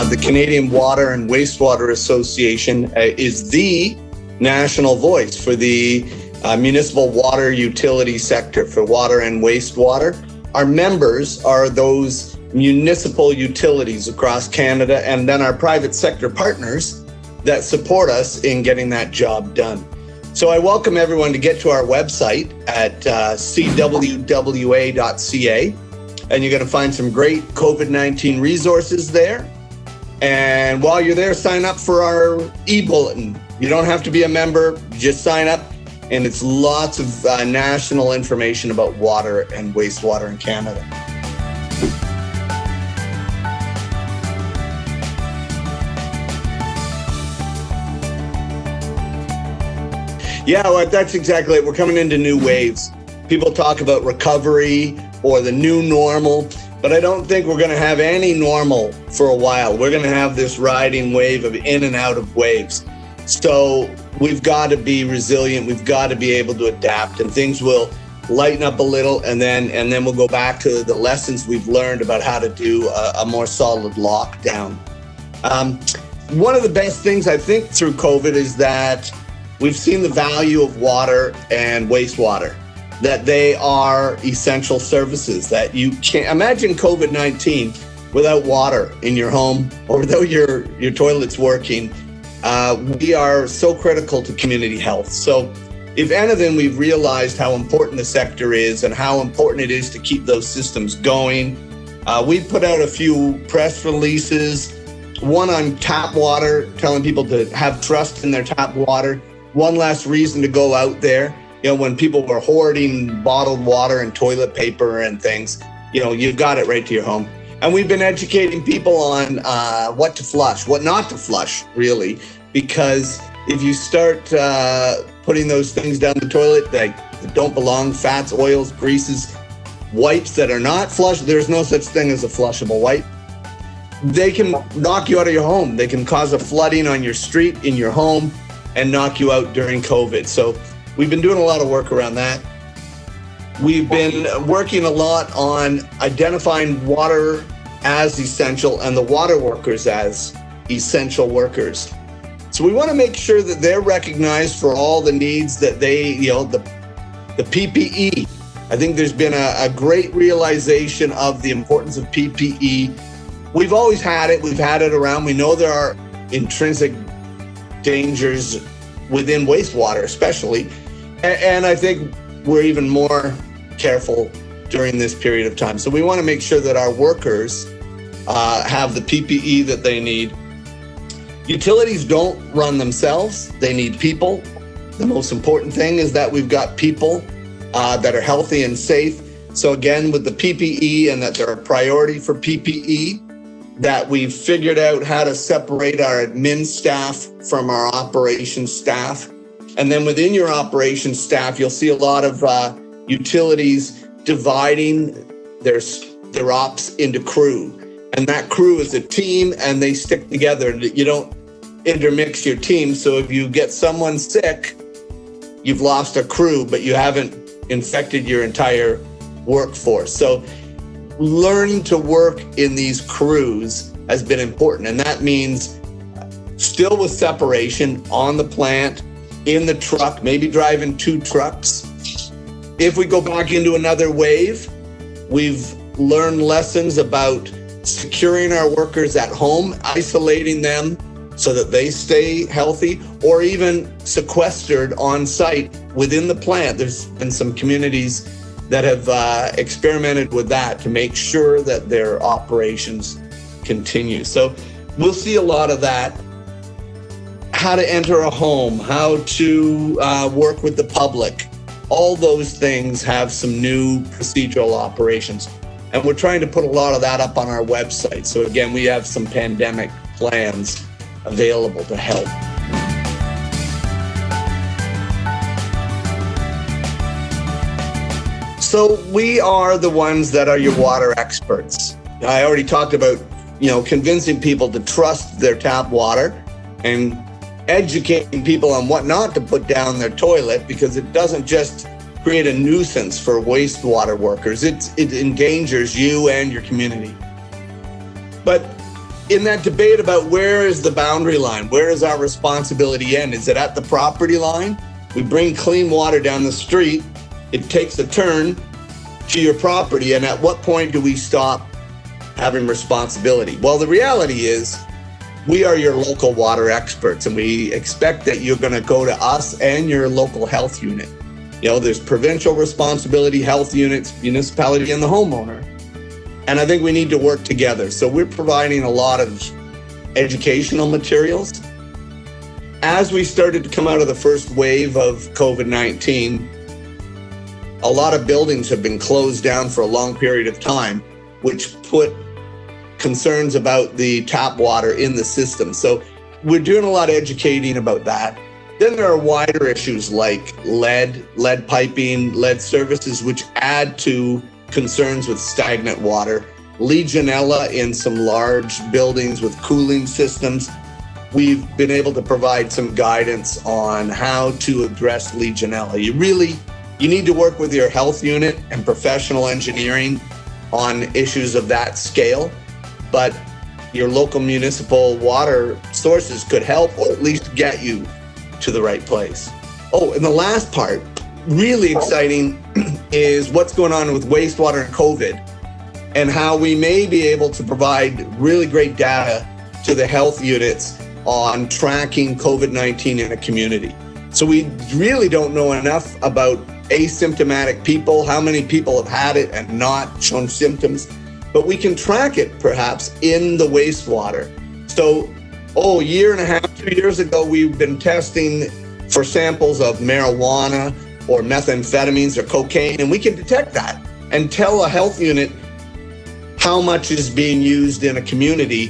The Canadian Water and Wastewater Association is the national voice for the municipal water utility sector, for water and wastewater. Our members are those municipal utilities across Canada, and then our private sector partners that support us in getting that job done. So I welcome everyone to get to our website at CWWA.ca, and you're going to find some great COVID-19 resources there. And while you're there, sign up for our e-bulletin. You don't have to be a member, just sign up, and it's lots of national information about water and wastewater in Canada. Yeah, well, that's exactly it. We're coming into new waves. People talk about recovery or the new normal, but I don't think we're going to have any normal for a while. We're going to have this riding wave of in and out of waves. So we've got to be resilient. We've got to be able to adapt, and things will lighten up a little, and then we'll go back to the lessons we've learned about how to do a more solid lockdown. One of the best things I think through COVID is that we've seen the value of water and wastewater, that they are essential services, that you can't imagine COVID-19 without water in your home or without your toilets working. We are so critical to community health. So if anything, we've realized how important the sector is and how important it is to keep those systems going. We put out a few press releases, one on tap water, telling people to have trust in their tap water. One last reason to go out there. You know, when people were hoarding bottled water and toilet paper and things, you know, you've got it right to your home. And we've been educating people on what to flush, what not to flush, really, because if you start putting those things down the toilet that don't belong, fats, oils, greases, wipes that are not flushed, there's no such thing as a flushable wipe. They can knock you out of your home. They can cause a flooding on your street, in your home, and knock you out during COVID. So we've been doing a lot of work around that. We've been working a lot on identifying water as essential and the water workers as essential workers. So we want to make sure that they're recognized for all the needs that they, you know, the PPE. I think there's been a great realization of the importance of PPE. We've always had it. We've had it around. We know there are intrinsic dangers within wastewater, especially. And I think we're even more careful during this period of time. So we want to make sure that our workers have the PPE that they need. Utilities don't run themselves. They need people. The most important thing is that we've got people that are healthy and safe. So again, with the PPE, and that they're a priority for PPE, that we've figured out how to separate our admin staff from our operations staff. And then within your operations staff, you'll see a lot of utilities dividing their ops into crew. And that crew is a team, and they stick together. You don't intermix your team. So if you get someone sick, you've lost a crew, but you haven't infected your entire workforce. So learning to work in these crews has been important. And that means still with separation on the plant, in the truck, maybe driving 2 trucks. If we go back into another wave, we've learned lessons about securing our workers at home, isolating them so that they stay healthy, or even sequestered on site within the plant. There's been some communities that have experimented with that to make sure that their operations continue. So we'll see a lot of that. How to enter a home, how to work with the public. All those things have some new procedural operations. And we're trying to put a lot of that up on our website. So again, we have some pandemic plans available to help. So we are the ones that are your water experts. I already talked about, convincing people to trust their tap water and educating people on what not to put down their toilet, because it doesn't just create a nuisance for wastewater workers. It endangers you and your community. But in that debate about where is the boundary line, where does our responsibility end? Is it at the property line? We bring clean water down the street, it takes a turn to your property, and at what point do we stop having responsibility? Well, the reality is we are your local water experts, and we expect that you're going to go to us and your local health unit. You know, there's provincial responsibility, health units, municipality, and the homeowner. And I think we need to work together. So we're providing a lot of educational materials. As we started to come out of the first wave of COVID-19, a lot of buildings have been closed down for a long period of time, which put concerns about the tap water in the system. So we're doing a lot of educating about that. Then there are wider issues like lead piping, lead services, which add to concerns with stagnant water, Legionella in some large buildings with cooling systems. We've been able to provide some guidance on how to address Legionella. You need to work with your health unit and professional engineering on issues of that scale, but your local municipal water sources could help, or at least get you to the right place. Oh, and the last part, really exciting, is what's going on with wastewater and COVID, and how we may be able to provide really great data to the health units on tracking COVID-19 in a community. So we really don't know enough about asymptomatic people, how many people have had it and not shown symptoms, but we can track it perhaps in the wastewater. So, a year and a half, 2 years ago, we've been testing for samples of marijuana or methamphetamines or cocaine, and we can detect that and tell a health unit how much is being used in a community.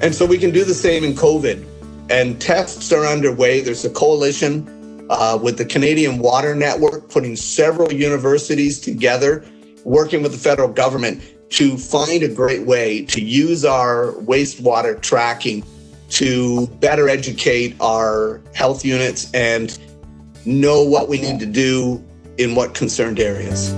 And so we can do the same in COVID. And tests are underway. There's a coalition with the Canadian Water Network, putting several universities together, working with the federal government to find a great way to use our wastewater tracking to better educate our health units and know what we need to do in what concerned areas.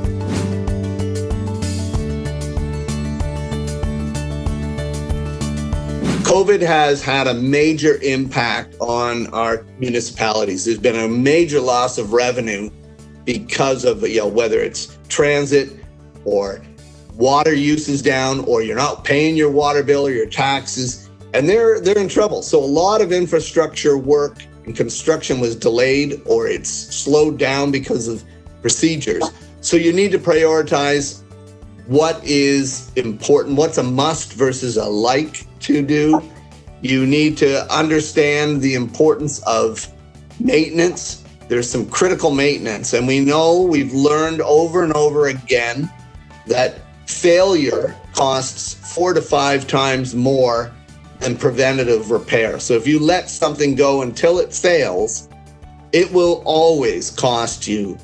COVID has had a major impact on our municipalities. There's been a major loss of revenue because of, whether it's transit or water use is down, or you're not paying your water bill or your taxes, and they're in trouble. So a lot of infrastructure work and construction was delayed, or it's slowed down because of procedures. So you need to prioritize what is important, what's a must versus a like to do. You need to understand the importance of maintenance. There's some critical maintenance, and we've learned over and over again that failure costs 4 to 5 times more than preventative repair. So if you let something go until it fails, it will always cost you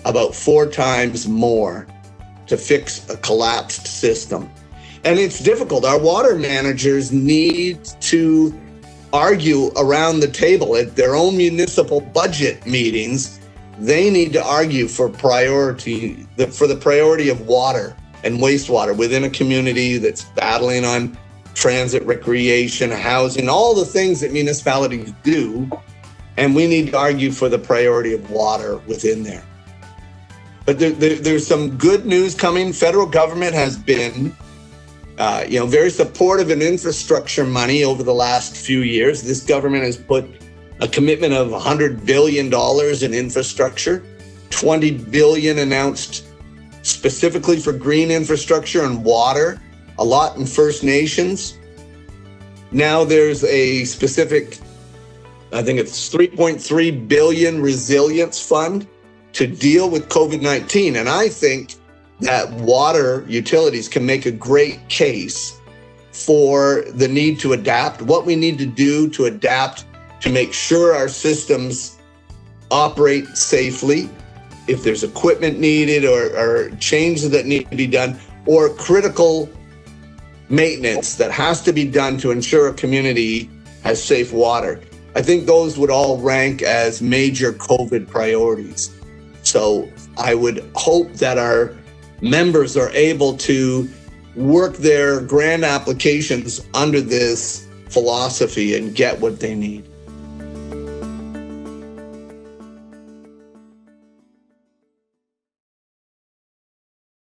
about 4 times more to fix a collapsed system. And it's difficult. Our water managers need to argue around the table at their own municipal budget meetings. They need to argue for the priority of water and wastewater within a community that's battling on transit, recreation, housing, all the things that municipalities do. And we need to argue for the priority of water within there. But there's some good news coming. Federal government has been very supportive in infrastructure money over the last few years. This government has put a commitment of $100 billion in infrastructure, $20 billion announced specifically for green infrastructure and water, a lot in First Nations. Now there's a specific, I think it's $3.3 billion resilience fund to deal with COVID-19. And I think that water utilities can make a great case for the need to adapt, what we need to do to adapt to make sure our systems operate safely. If there's equipment needed or changes that need to be done, or critical maintenance that has to be done to ensure a community has safe water. I think those would all rank as major COVID priorities. So I would hope that our members are able to work their grant applications under this philosophy and get what they need.